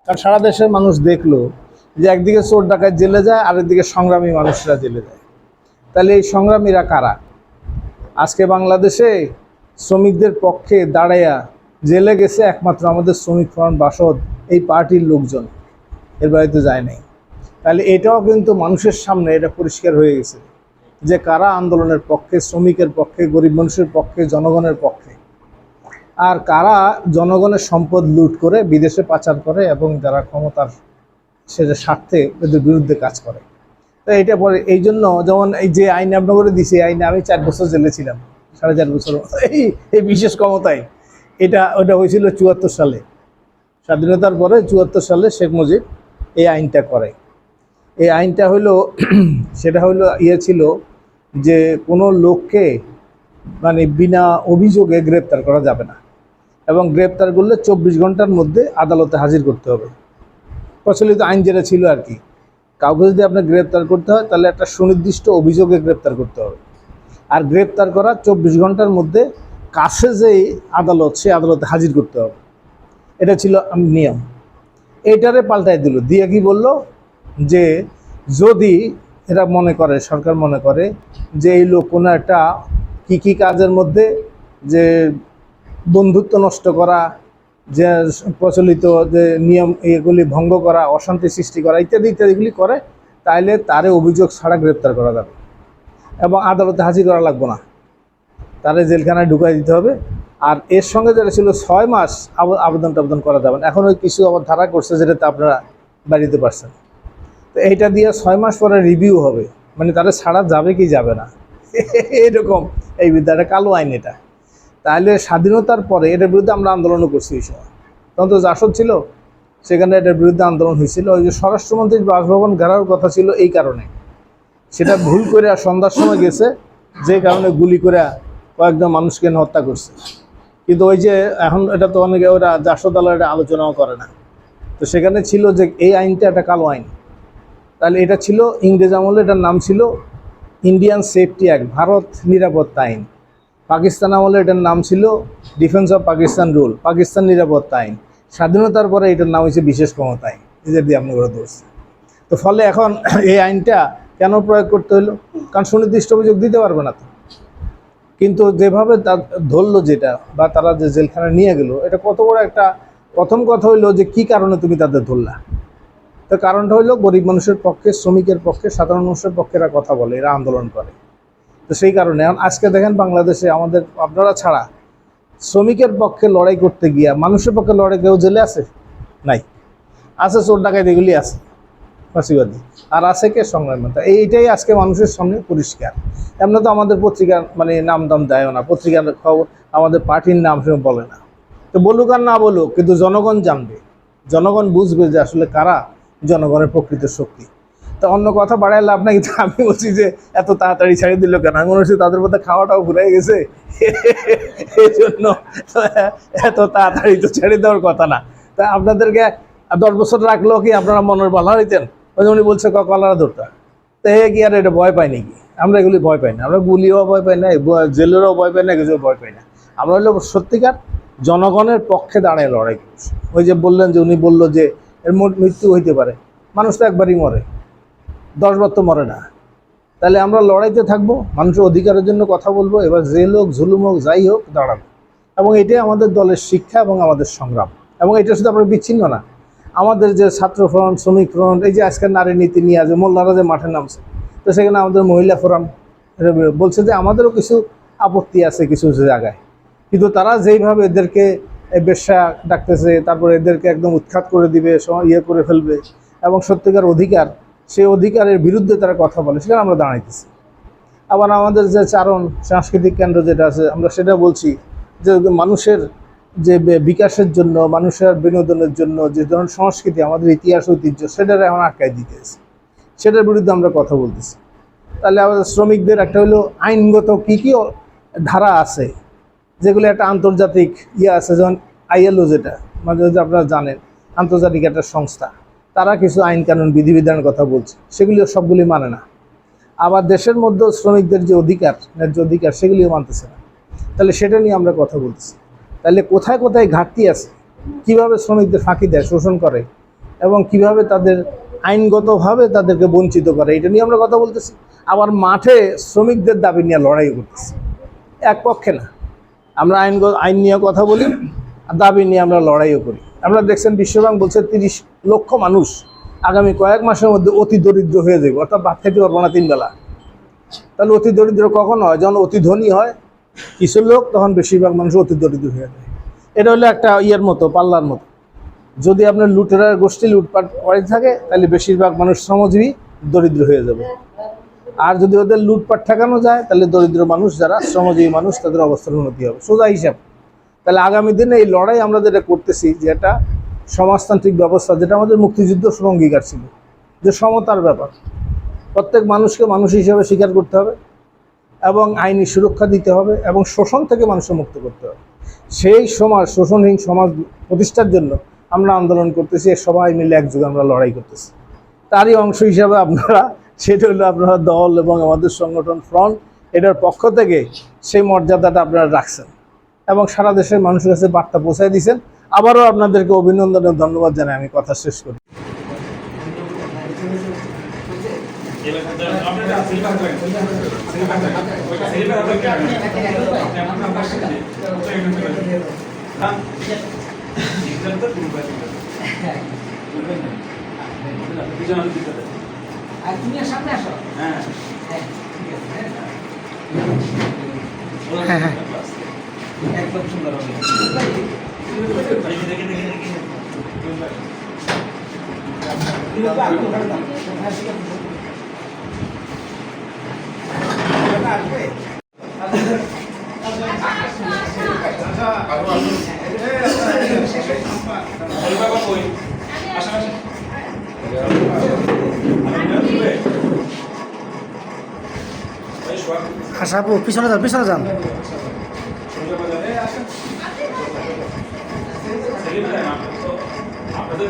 কারণ সারা দেশের মানুষ দেখলো যে একদিকে চোর ডাকাত জেলে যায়, আরেকদিকে সংগ্রামী মানুষরা জেলে যায়। তাহলে এই সংগ্রামীরা কারা? আজকে বাংলাদেশে শ্রমিকদের পক্ষে দাঁড়াইয়া জেলে গেছে একমাত্র আমাদের শ্রমিক ফ্রন্ট বাসদ এই পার্টির লোকজন, এর বাড়িতে যায় নাই। তাহলে এটাও কিন্তু মানুষের সামনে এটা পরিষ্কার হয়ে গেছে যে কারা আন্দোলনের পক্ষে, শ্রমিকের পক্ষে, গরিব মানুষের পক্ষে, জনগণের পক্ষে, আর কারা জনগণের সম্পদ লুট করে বিদেশে পাচার করে এবং যারা ক্ষমতার সেটা স্বার্থে এদের বিরুদ্ধে কাজ করে। তো এটা পরে এই জন্য যেমন এই যে আইন আপনাকে দিছে, এই আইনে আমি 4 বছর জেলে ছিলাম, 4.5 বছর। এই বিশেষ ক্ষমতায় ওটা হয়েছিল 74 সালে, স্বাধীনতার পরে 74 সালে শেখ মুজিব এই আইনটা করে। এই আইনটা হলো সেটা হলো ছিল যে কোনো লোককে মানে বিনা অভিযোগে গ্রেপ্তার করা যাবে না, এবং গ্রেপ্তার করলে 24 ঘন্টার মধ্যে আদালতে হাজির করতে হবে। প্রচলিত আইন যেটা ছিল আর কি, কাউকে যদি আপনার গ্রেপ্তার করতে হয় তাহলে একটা সুনির্দিষ্ট অভিযোগে গ্রেপ্তার করতে হবে, আর গ্রেপ্তার করা 24 ঘন্টার মধ্যে কাছে যেই আদালত, সে আদালতে হাজির করতে হবে। এটা ছিল নিয়ম। এইটারে পাল্টাই দিল, দিয়ে কি বলল যে যদি এরা মনে করে, সরকার মনে করে যে এই লোক কোনো একটা কী কাজের মধ্যে, যে বন্ধুত্ব নষ্ট করা, যে প্রচলিত যে নিয়ম এগুলি ভঙ্গ করা, অশান্তি সৃষ্টি করা ইত্যাদি ইত্যাদিগুলি করে, তাইলে তারে অভিযোগ ছাড়া গ্রেপ্তার করা যাবে এবং আদালতে হাজির করা লাগবে না, তারে জেলখানায় ঢুকাই দিতে হবে। আর এর সঙ্গে যেটা ছিল 6 মাস আবেদন করা যাবে না। এখন ওই কিছু আবার ধারা করছে যেটাতে আপনারা বাড়িতে পারছেন। তো এইটা দিয়ে 6 মাস পরে রিভিউ হবে, মানে তারা ছাড়া যাবে কি যাবে না, এরকম এই বিদ্যাটা কালো আইন এটা। তাহলে স্বাধীনতার পরে এটার বিরুদ্ধে আমরা আন্দোলনও করছি। এই সময় তখন তো জাসদ ছিল, সেখানে এটার বিরুদ্ধে আন্দোলন হয়েছিল। ওই যে স্বরাষ্ট্রমন্ত্রীর বাসভবন ঘেরাওর কথা ছিল এই কারণে, সেটা ভুল করে সন্ধ্যার সময় গেছে, যে কারণে গুলি করে কয়েকজন মানুষকে হত্যা করছে। কিন্তু ওই যে এখন এটা তো অনেকে ওরা জাসদ আলাদা এটা আলোচনাও করে না। তো সেখানে ছিল যে এই আইনটা একটা কালো আইন। তাহলে এটা ছিল ইংরেজ আমলে, এটার নাম ছিল ইন্ডিয়ান সেফটি অ্যাক্ট, ভারত নিরাপত্তা আইন। পাকিস্তান আমলে এটার নাম ছিল defence of Pakistan rule, Pakistan নিরাপত্তা আইন। স্বাধীনতার পরে এটার নাম হয়েছে বিশেষ ক্ষমতা আইন, এদের দিয়ে আপনি করে ধরছে। তো ফলে এখন এই আইনটা কেন প্রয়োগ করতে হলো? কারণ সুনির্দিষ্ট অভিযোগ দিতে পারবে না তো। কিন্তু যেভাবে ধরলো যেটা, বা তারা যে জেলখানায় নিয়ে গেল, এটা কত বড় একটা প্রথম কথা হইলো যে কি কারণে তুমি তাদের ধরলা। তো কারণটা হইলো গরিব মানুষের পক্ষে, শ্রমিকের পক্ষে, সাধারণ মানুষের পক্ষে এরা কথা বলে, এরা আন্দোলন করে। তো সেই কারণে এখন আজকে দেখেন বাংলাদেশে আমাদের, আপনারা ছাড়া শ্রমিকের পক্ষে লড়াই করতে গিয়া মানুষের পক্ষে লড়াই কেউ জেলে আছে? নাই। আছে চোর ডাকাত, এগুলি আছে ফাঁসিবাদী, আর আছে কে? সংগ্রামী। এইটাই আজকে মানুষের সামনে পরিষ্কার। এমন তো আমাদের পত্রিকার মানে নাম দাম দেয়ও না, পত্রিকার খবর আমাদের পার্টির নাম সে বলে না। তো বলুক আর না বলুক, কিন্তু জনগণ জানবে, জনগণ বুঝবে যে আসলে কারা জনগণের প্রকৃত শক্তি। তো অন্য কথা বাড়ায় লাভ নাই, কিন্তু আমি বলছি যে এত তাড়াতাড়ি ছেড়ে দিল কেন? আমি মনে হচ্ছে তাদের মধ্যে খাওয়াটাও ঘুরে গেছে, এই জন্য এত তাড়াতাড়ি তো ছেড়ে দেওয়ার কথা না। তা আপনাদেরকে 10 বছর রাখলেও কি আপনারা মনের ভালো হইতেন? ওই উনি বলছে কলারা ধরতা, তো এ কি আর এটা ভয় পাই নাকি? আমরা এগুলি ভয় পাই না, আমরা গুলিও ভয় পাই না, জেলেরও ভয় পাই না, কিছু ভয় পাই না। আমরা হলো সত্যিকার জনগণের পক্ষে দাঁড়ায় লড়াই করছি। ওই যে বললেন যে উনি বললো যে এর মৃত্যু হইতে পারে, মানুষ তো একবারই মরে, 10 বার তো মরে না। তাহলে আমরা লড়াইতে থাকবো, মানুষের অধিকারের জন্য কথা বলবো, এবার জেল হোক, জুলুম হোক, যাই হোক, দাঁড়াবো। এবং এটাই আমাদের দলের শিক্ষা এবং আমাদের সংগ্রাম। এবং এটা শুধু আমরা বিচ্ছিন্ন না, আমাদের যে ছাত্র ফ্রন্ট, শ্রমিক ফ্রন্ট, এই যে আজকের নারী নীতি নিয়ে আছে, মোল্লারা যে মাঠে নামছে, তো সেখানে আমাদের মহিলা ফোরাম বলছে যে আমাদেরও কিছু আপত্তি আছে কিছু জায়গায়, কিন্তু তারা যেইভাবে এদেরকে বেশ্যা ডাকতেছে, তারপরে এদেরকে একদম উৎখাত করে দিবে, ইয়ে করে ফেলবে, এবং সত্যিকার অধিকার, সেই অধিকারের বিরুদ্ধে তারা কথা বলে, সেখানে আমরা দাঁড়াইতেছি। আবার আমাদের যে চারণ সাংস্কৃতিক কেন্দ্র যেটা আছে, আমরা সেটা বলছি যে মানুষের যে বিকাশের জন্য, মানুষের বিনোদনের জন্য যে ধরনের সংস্কৃতি, আমাদের ইতিহাস ঐতিহ্য, সেটার এখন আটকায় দিতেছে, সেটার বিরুদ্ধে আমরা কথা বলতেছি। তাহলে আমাদের শ্রমিকদের একটা হলো আইনগত কী কী ধারা আছে, যেগুলো একটা আন্তর্জাতিক আছে, যেমন ILO, যেটা মানে যদি আপনারা জানেন আন্তর্জাতিক একটা সংস্থা, তারা কিছু আইন কানুন বিধিবিধানের কথা বলছে, সেগুলি সবগুলি মানে না। আবার দেশের মধ্যে শ্রমিকদের যে অধিকার, ন্যায্য অধিকার, সেগুলিও মানতেছে না। তাহলে সেটা নিয়ে আমরা কথা বলতেছি। তাহলে কোথায় কোথায় ঘাটতি আছে, কিভাবে শ্রমিকদের ফাঁকি দেয়, শোষণ করে, এবং কিভাবে তাদের আইনগতভাবে তাদেরকে বঞ্চিত করে, এটা নিয়ে আমরা কথা বলতেছি। আবার মাঠে শ্রমিকদের দাবি নিয়ে লড়াই করতেছি, এক পক্ষে না। আমরা আইন নিয়ে কথা বলি, আর দাবি নিয়ে আমরা লড়াইও করি। আমরা দেখছেন বিশ্বব্যাংক বলছে 30 লক্ষ মানুষ আগামী কয়েক মাসের মধ্যে অতি দরিদ্র হয়ে যাবে, অর্থাৎ ভাত খেতে পারবো না 3 বেলা। তাহলে অতি দরিদ্র কখন হয়? যখন অতি ধনী হয় কিছু লোক, তখন বেশিরভাগ মানুষ অতি দরিদ্র হয়ে যায়। এটা হলো একটা ইয়ের মতো, পাল্লার মতো। যদি আপনার লুটেরার গোষ্ঠী লুটপাট করে থাকে, তাহলে বেশিরভাগ মানুষ শ্রমজীবী দরিদ্র হয়ে যাবে। আর যদি ওদের লুটপাট ঠেকানো যায়, তাহলে দরিদ্র মানুষ যারা শ্রমজীবী মানুষ, তাদের অবস্থার উন্নতি হবে, সোজা হিসাব। তাহলে আগামী দিনে এই লড়াই আমরা যেটা করতেছি, যে একটা সমাজতান্ত্রিক ব্যবস্থা, যেটা আমাদের মুক্তিযুদ্ধ অঙ্গীকার ছিল, যে সমতার ব্যাপার, প্রত্যেক মানুষকে মানুষ হিসেবে স্বীকার করতে হবে এবং আইনি সুরক্ষা দিতে হবে এবং শোষণ থেকে মানুষকে মুক্ত করতে হবে। সেই সমাজ, শোষণহীন সমাজ প্রতিষ্ঠার জন্য আমরা আন্দোলন করতেছি, সবাই মিলে একযোগে আমরা লড়াই করতেছি। তারই অংশ হিসাবে আপনারা, সেটা হলো আপনারা দল এবং আমাদের সংগঠন ফ্রন্ট, এটার পক্ষ থেকে সেই মর্যাদাটা আপনারা রাখছেন এবং সারা দেশের মানুষের কাছে বার্তা পৌঁছায় দিয়েছেন। আবারও আপনাদেরকে অভিনন্দন ও ধন্যবাদ জানাই আমি কথা শেষ করি। সামনে আসো। হ্যাঁ, একদম সুন্দর হবে। আশাপু পিছনে যান, পিছনে যান। আপনাদের